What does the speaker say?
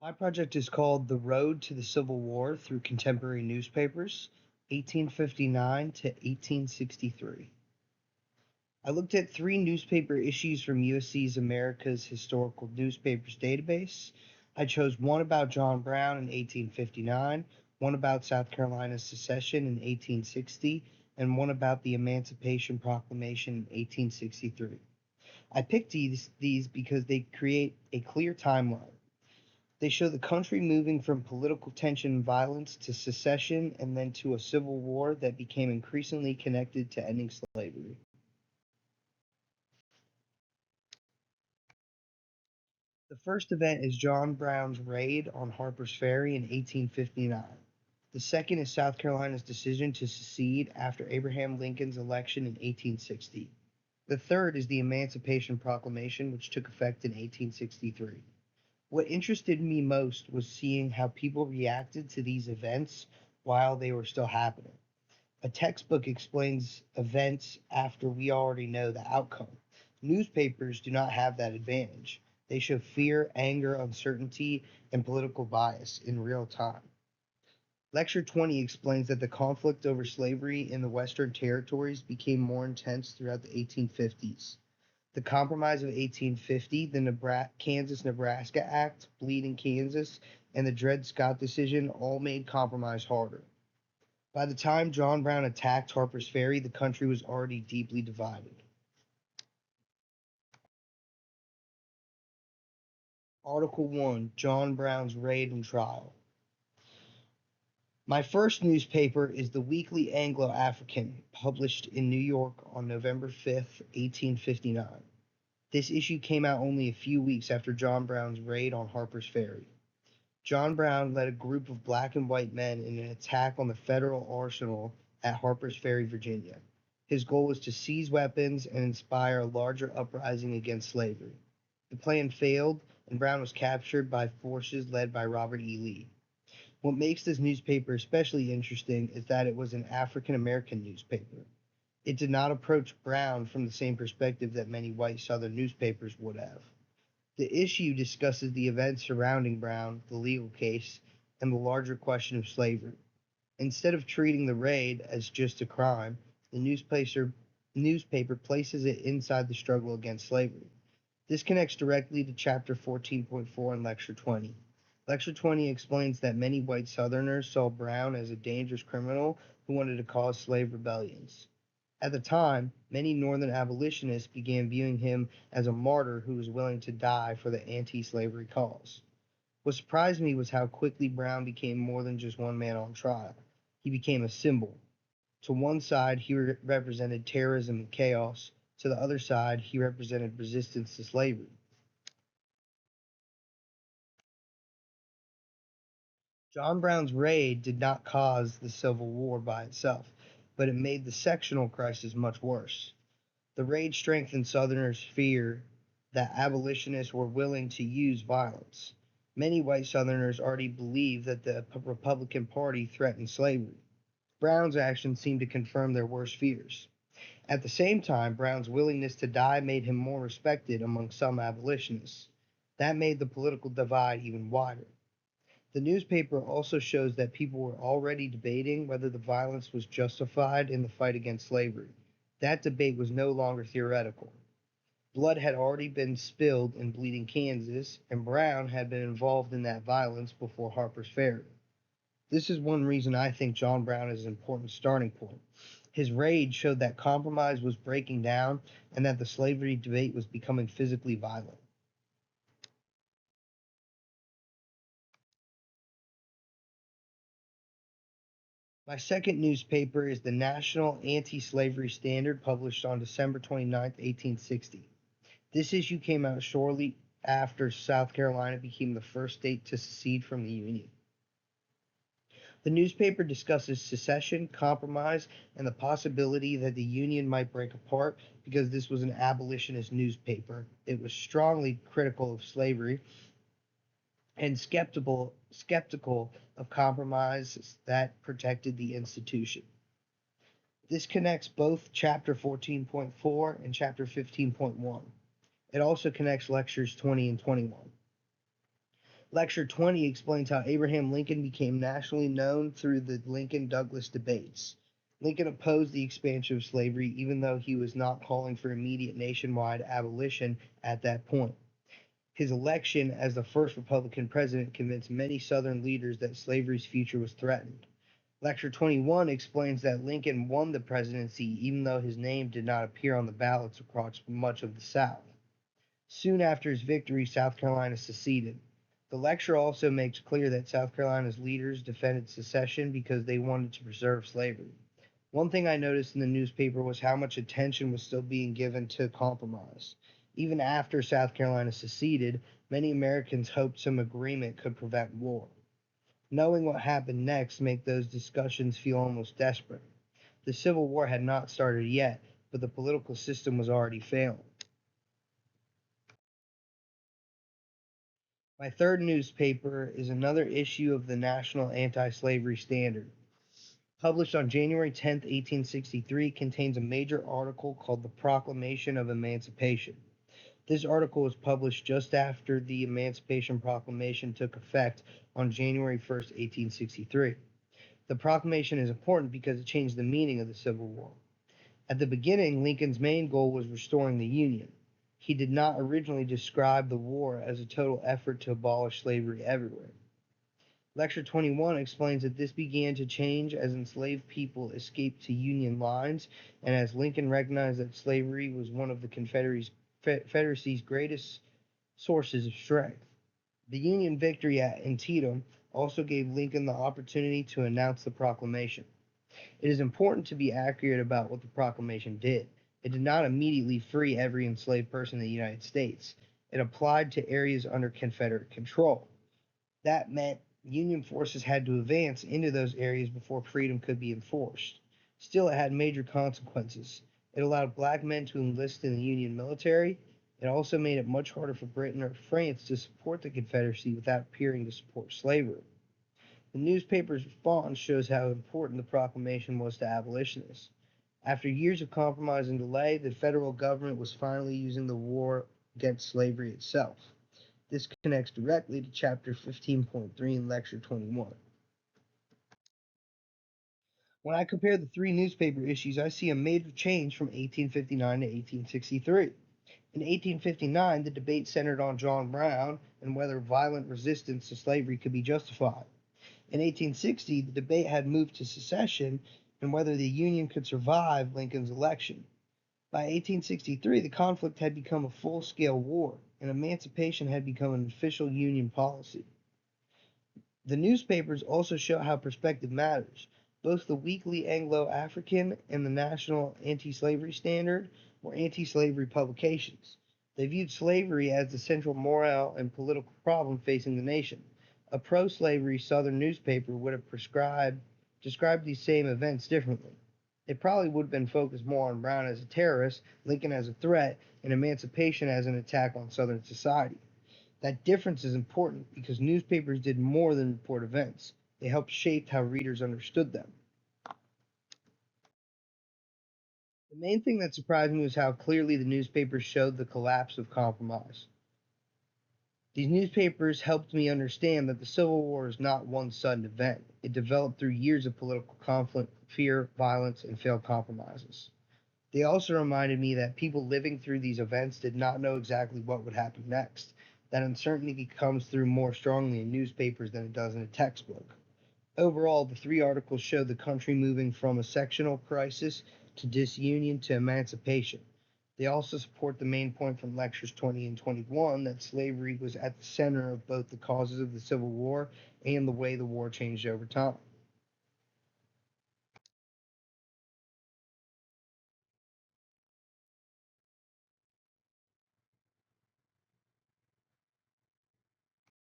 My project is called The Road to the Civil War Through Contemporary Newspapers, 1859 to 1863. I looked at three newspaper issues from USC's America's Historical Newspapers database. I chose one about John Brown in 1859, one about South Carolina's secession in 1860, and one about the Emancipation Proclamation in 1863. I picked these because they create a clear timeline. They show the country moving from political tension and violence to secession and then to a civil war that became increasingly connected to ending slavery. The first event is John Brown's raid on Harper's Ferry in 1859. The second is South Carolina's decision to secede after Abraham Lincoln's election in 1860. The third is the Emancipation Proclamation, which took effect in 1863. What interested me most was seeing how people reacted to these events while they were still happening. A textbook explains events after we already know the outcome. Newspapers do not have that advantage. They show fear, anger, uncertainty, and political bias in real time. Lecture 20 explains that the conflict over slavery in the Western territories became more intense throughout the 1850s. The Compromise of 1850, the Kansas-Nebraska Act, Bleeding Kansas, and the Dred Scott decision all made compromise harder. By the time John Brown attacked Harper's Ferry, the country was already deeply divided. Article 1: John Brown's Raid and Trial. My first newspaper is the Weekly Anglo-African, published in New York on November 5, 1859. This issue came out only a few weeks after John Brown's raid on Harper's Ferry. John Brown led a group of black and white men in an attack on the Federal arsenal at Harper's Ferry, Virginia. His goal was to seize weapons and inspire a larger uprising against slavery. The plan failed, and Brown was captured by forces led by Robert E. Lee. What makes this newspaper especially interesting is that it was an African American newspaper. It did not approach Brown from the same perspective that many white Southern newspapers would have. The issue discusses the events surrounding Brown, the legal case, and the larger question of slavery. Instead of treating the raid as just a crime, the newspaper places it inside the struggle against slavery. This connects directly to Chapter 14.4 in Lecture 20. Lecture 20 explains that many white Southerners saw Brown as a dangerous criminal who wanted to cause slave rebellions. At the time, many Northern abolitionists began viewing him as a martyr who was willing to die for the anti-slavery cause. What surprised me was how quickly Brown became more than just one man on trial. He became a symbol. To one side, he represented terrorism and chaos. To the other side, he represented resistance to slavery. John Brown's raid did not cause the Civil War by itself, but it made the sectional crisis much worse. The raid strengthened Southerners' fear that abolitionists were willing to use violence. Many white Southerners already believed that the Republican Party threatened slavery. Brown's actions seemed to confirm their worst fears. At the same time, Brown's willingness to die made him more respected among some abolitionists. That made the political divide even wider. The newspaper also shows that people were already debating whether the violence was justified in the fight against slavery. That debate was no longer theoretical. Blood had already been spilled in Bleeding Kansas, and Brown had been involved in that violence before Harper's Ferry. This is one reason I think John Brown is an important starting point. His raid showed that compromise was breaking down and that the slavery debate was becoming physically violent. My second newspaper is the National Anti-Slavery Standard, published on December 29, 1860. This issue came out shortly after South Carolina became the first state to secede from the Union. The newspaper discusses secession, compromise, and the possibility that the Union might break apart because this was an abolitionist newspaper. It was strongly critical of slavery and skeptical of compromises that protected the institution. This connects both Chapter 14.4 and Chapter 15.1. It also connects Lectures 20 and 21. Lecture 20 explains how Abraham Lincoln became nationally known through the Lincoln-Douglas debates. Lincoln opposed the expansion of slavery, even though he was not calling for immediate nationwide abolition at that point. His election as the first Republican president convinced many Southern leaders that slavery's future was threatened. Lecture 21 explains that Lincoln won the presidency even though his name did not appear on the ballots across much of the South. Soon after his victory, South Carolina seceded. The lecture also makes clear that South Carolina's leaders defended secession because they wanted to preserve slavery. One thing I noticed in the newspaper was how much attention was still being given to compromise. Even after South Carolina seceded, many Americans hoped some agreement could prevent war. Knowing what happened next made those discussions feel almost desperate. The Civil War had not started yet, but the political system was already failing. My third newspaper is another issue of the National Anti-Slavery Standard. Published on January 10, 1863, contains a major article called the Proclamation of Emancipation. This article was published just after the Emancipation Proclamation took effect on January 1st, 1863. The proclamation is important because it changed the meaning of the Civil War. At the beginning, Lincoln's main goal was restoring the Union. He did not originally describe the war as a total effort to abolish slavery everywhere. Lecture 21 explains that this began to change as enslaved people escaped to Union lines and as Lincoln recognized that slavery was one of the Confederacy's greatest sources of strength. The Union victory at Antietam also gave Lincoln the opportunity to announce the proclamation. It is important to be accurate about what the proclamation did. It did not immediately free every enslaved person in the United States. It applied to areas under Confederate control. That meant Union forces had to advance into those areas before freedom could be enforced. Still, it had major consequences. It allowed black men to enlist in the Union military. It also made it much harder for Britain or France to support the Confederacy without appearing to support slavery. The newspaper's response shows how important the proclamation was to abolitionists. After years of compromise and delay, the federal government was finally using the war against slavery itself. This connects directly to Chapter 15.3 in Lecture 21. When I compare the three newspaper issues, I see a major change from 1859 to 1863. In 1859, the debate centered on John Brown and whether violent resistance to slavery could be justified. In 1860, the debate had moved to secession and whether the Union could survive Lincoln's election. By 1863, the conflict had become a full-scale war, and emancipation had become an official Union policy. The newspapers also show how perspective matters. Both the Weekly Anglo-African and the National Anti-Slavery Standard were anti-slavery publications. They viewed slavery as the central moral and political problem facing the nation. A pro-slavery Southern newspaper would have described these same events differently. It probably would have been focused more on Brown as a terrorist, Lincoln as a threat, and emancipation as an attack on Southern society. That difference is important because newspapers did more than report events. They helped shape how readers understood them. The main thing that surprised me was how clearly the newspapers showed the collapse of compromise. These newspapers helped me understand that the Civil War is not one sudden event. It developed through years of political conflict, fear, violence, and failed compromises. They also reminded me that people living through these events did not know exactly what would happen next. That uncertainty comes through more strongly in newspapers than it does in a textbook. Overall, the three articles show the country moving from a sectional crisis to disunion to emancipation. They also support the main point from lectures 20 and 21 that slavery was at the center of both the causes of the Civil War and the way the war changed over time.